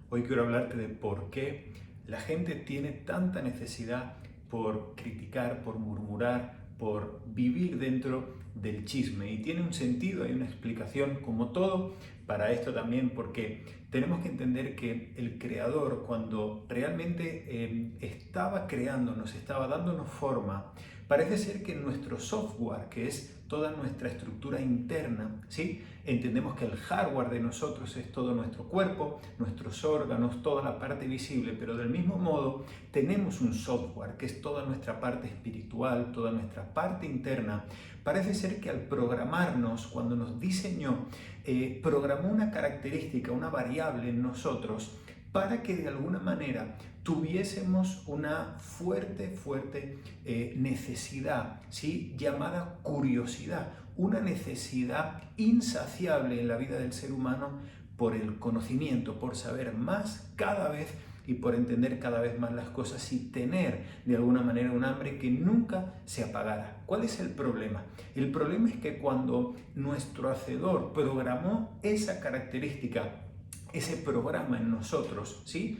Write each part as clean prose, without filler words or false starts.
Hoy quiero hablarte de por qué la gente tiene tanta necesidad por criticar, por murmurar, por vivir dentro del chisme. Y tiene un sentido, hay una explicación como todo para esto también, porque tenemos que entender que el Creador, cuando realmente estaba creándonos, estaba dándonos forma, parece ser que nuestro software, que es toda nuestra estructura interna, ¿sí? Entendemos que el hardware de nosotros es todo nuestro cuerpo, nuestros órganos, toda la parte visible, pero del mismo modo tenemos un software que es toda nuestra parte espiritual, toda nuestra parte interna. Parece ser que al programarnos, cuando nos diseñó, programó una característica, una variable en nosotros para que de alguna manera tuviésemos una fuerte necesidad, ¿sí? Llamada curiosidad, una necesidad insaciable en la vida del ser humano por el conocimiento, por saber más cada vez y por entender cada vez más las cosas y tener de alguna manera un hambre que nunca se apagara. ¿Cuál es el problema? El problema es que cuando nuestro hacedor programó esa característica, ese programa en nosotros, ¿sí?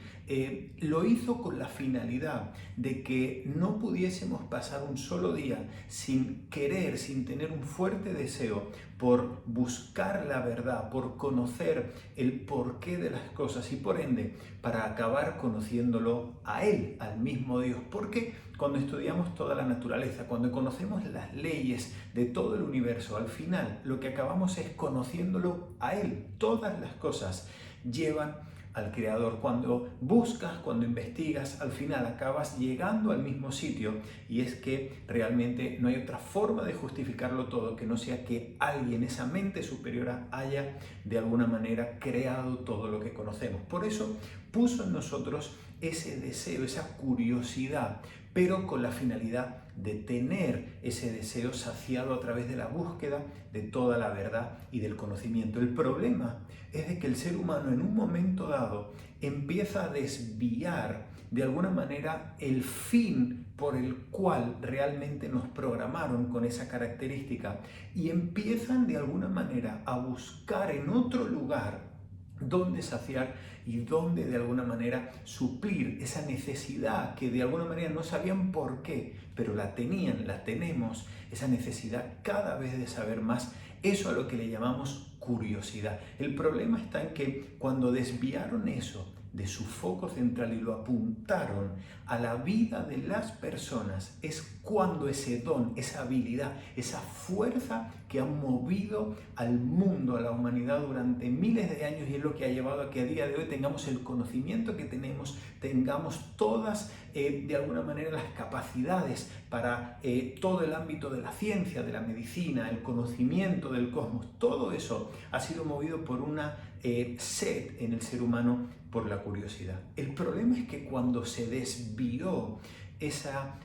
Lo hizo con la finalidad de que no pudiésemos pasar un solo día sin querer, sin tener un fuerte deseo por buscar la verdad, por conocer el porqué de las cosas y por ende para acabar conociéndolo a Él, al mismo Dios. Porque cuando estudiamos toda la naturaleza, cuando conocemos las leyes de todo el universo, al final lo que acabamos es conociéndolo a Él. Todas las cosas llevan al Creador. Cuando buscas, cuando investigas, al final acabas llegando al mismo sitio, y es que realmente no hay otra forma de justificarlo todo que no sea que alguien, esa mente superior, haya de alguna manera creado todo lo que conocemos. Por eso puso en nosotros ese deseo, esa curiosidad, pero con la finalidad de tener ese deseo saciado a través de la búsqueda de toda la verdad y del conocimiento. El problema es de que el ser humano en un momento dado empieza a desviar de alguna manera el fin por el cual realmente nos programaron con esa característica y empiezan de alguna manera a buscar en otro lugar dónde saciar y dónde de alguna manera suplir esa necesidad que de alguna manera no sabían por qué, pero la tenían, la tenemos, esa necesidad cada vez de saber más, eso a lo que le llamamos curiosidad. El problema está en que cuando desviaron eso de su foco central y lo apuntaron a la vida de las personas, es cuando ese don, esa habilidad, esa fuerza que ha movido al mundo, a la humanidad durante miles de años, y es lo que ha llevado a que a día de hoy tengamos el conocimiento que tenemos, tengamos todas de alguna manera las capacidades para todo el ámbito de la ciencia, de la medicina, el conocimiento del cosmos. Todo eso ha sido movido por una sed en el ser humano por la curiosidad. El problema es que cuando se desvió esa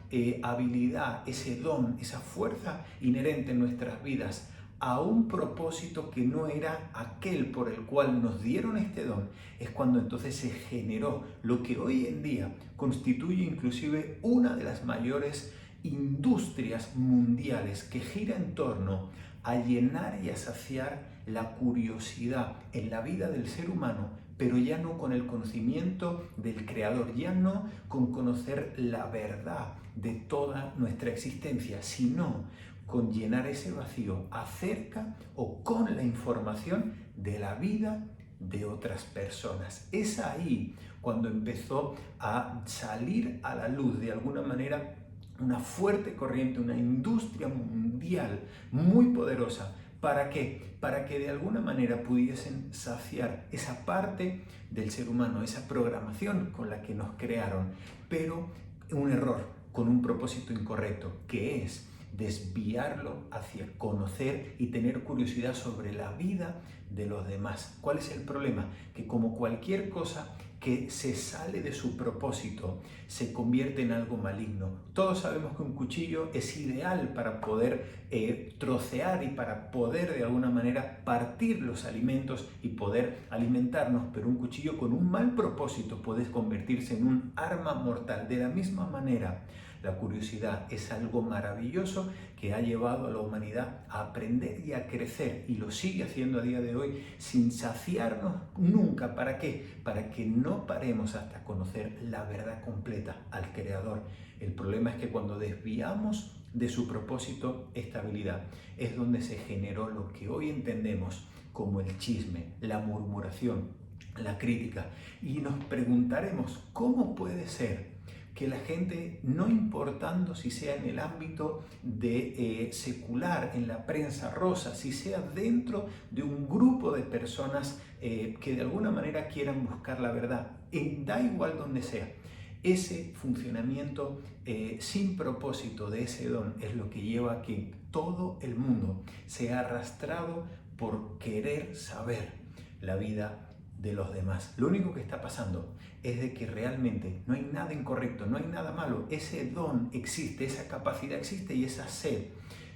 habilidad, ese don, esa fuerza inherente en nuestras vidas a un propósito que no era aquel por el cual nos dieron este don, es cuando entonces se generó lo que hoy en día constituye inclusive una de las mayores industrias mundiales, que gira en torno a llenar y a saciar la curiosidad en la vida del ser humano, pero ya no con el conocimiento del Creador, ya no con conocer la verdad de toda nuestra existencia, sino con llenar ese vacío acerca o con la información de la vida de otras personas. Es ahí cuando empezó a salir a la luz de alguna manera una fuerte corriente, una industria mundial muy poderosa. ¿Para qué? Para que de alguna manera pudiesen saciar esa parte del ser humano, esa programación con la que nos crearon, pero un error, con un propósito incorrecto, que es desviarlo hacia conocer y tener curiosidad sobre la vida de los demás. ¿Cuál es el problema? Que como cualquier cosa que se sale de su propósito, se convierte en algo maligno. Todos sabemos que un cuchillo es ideal para poder trocear y para poder de alguna manera partir los alimentos y poder alimentarnos, pero un cuchillo con un mal propósito puede convertirse en un arma mortal. De la misma manera, La curiosidad es algo maravilloso que ha llevado a la humanidad a aprender y a crecer, y lo sigue haciendo a día de hoy sin saciarnos nunca. ¿Para qué? Para que no paremos hasta conocer la verdad completa, al Creador. El problema es que cuando desviamos de su propósito, esta habilidad, es donde se generó lo que hoy entendemos como el chisme, la murmuración, la crítica. Y nos preguntaremos, ¿cómo puede ser que la gente, no importando si sea en el ámbito de secular, en la prensa rosa, si sea dentro de un grupo de personas que de alguna manera quieran buscar la verdad, da igual donde sea, ese funcionamiento sin propósito de ese don es lo que lleva a que todo el mundo sea arrastrado por querer saber la vida de los demás? Lo único que está pasando es de que realmente no hay nada incorrecto, no hay nada malo. Ese don existe, esa capacidad existe, y esa sed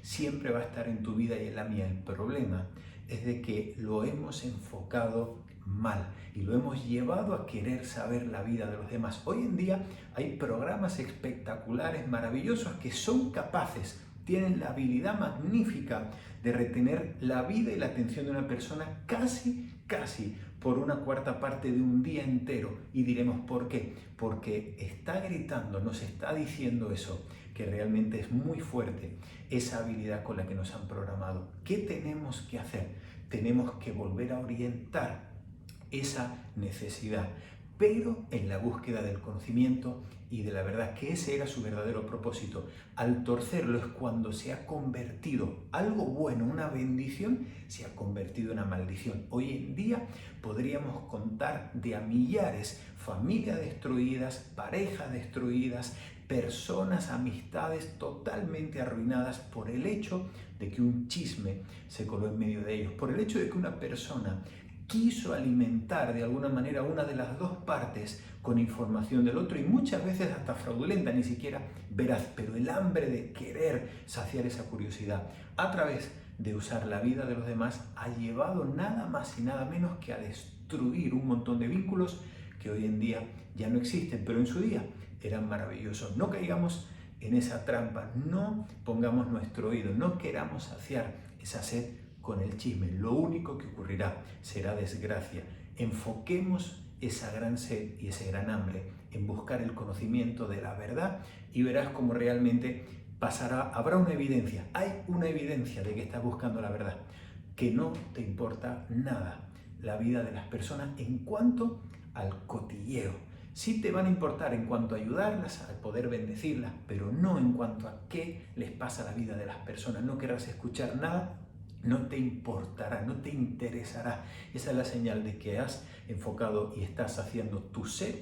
siempre va a estar en tu vida y en la mía. El problema es de que lo hemos enfocado mal y lo hemos llevado a querer saber la vida de los demás. Hoy en día hay programas espectaculares, maravillosos, que son capaces, tienen la habilidad magnífica de retener la vida y la atención de una persona casi por una cuarta parte de un día entero. Y diremos, ¿por qué? Porque está gritando, nos está diciendo eso, que realmente es muy fuerte esa habilidad con la que nos han programado. ¿Qué tenemos que hacer? Tenemos que volver a orientar esa necesidad, pero en la búsqueda del conocimiento y de la verdad, que ese era su verdadero propósito. Al torcerlo es cuando se ha convertido algo bueno, una bendición, se ha convertido en una maldición. Hoy en día podríamos contar de a millares, familias destruidas, parejas destruidas, personas, amistades totalmente arruinadas por el hecho de que un chisme se coló en medio de ellos, por el hecho de que una persona quiso alimentar de alguna manera una de las dos partes con información del otro, y muchas veces hasta fraudulenta, ni siquiera veraz, pero el hambre de querer saciar esa curiosidad a través de usar la vida de los demás ha llevado nada más y nada menos que a destruir un montón de vínculos que hoy en día ya no existen, pero en su día eran maravillosos. No caigamos en esa trampa, no pongamos nuestro oído, no queramos saciar esa sed con el chisme. Lo único que ocurrirá será desgracia. Enfoquemos esa gran sed y ese gran hambre en buscar el conocimiento de la verdad, y verás cómo realmente pasará, habrá una evidencia, hay una evidencia de que estás buscando la verdad, que no te importa nada la vida de las personas en cuanto al cotilleo. Sí te van a importar en cuanto a ayudarlas, a poder bendecirlas, pero no en cuanto a qué les pasa a la vida de las personas. No querrás escuchar nada, no te importará, no te interesará. Esa es la señal de que has enfocado y estás haciendo tu sed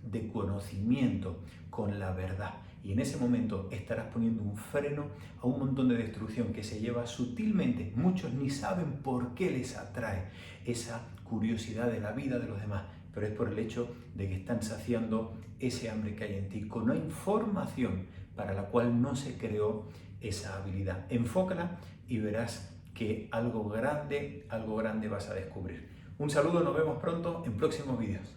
de conocimiento con la verdad. Y en ese momento estarás poniendo un freno a un montón de destrucción que se lleva sutilmente. Muchos ni saben por qué les atrae esa curiosidad de la vida de los demás, pero es por el hecho de que están saciando ese hambre que hay en ti con una información para la cual no se creó esa habilidad. Enfócala y verás que algo grande vas a descubrir. Un saludo, nos vemos pronto en próximos vídeos.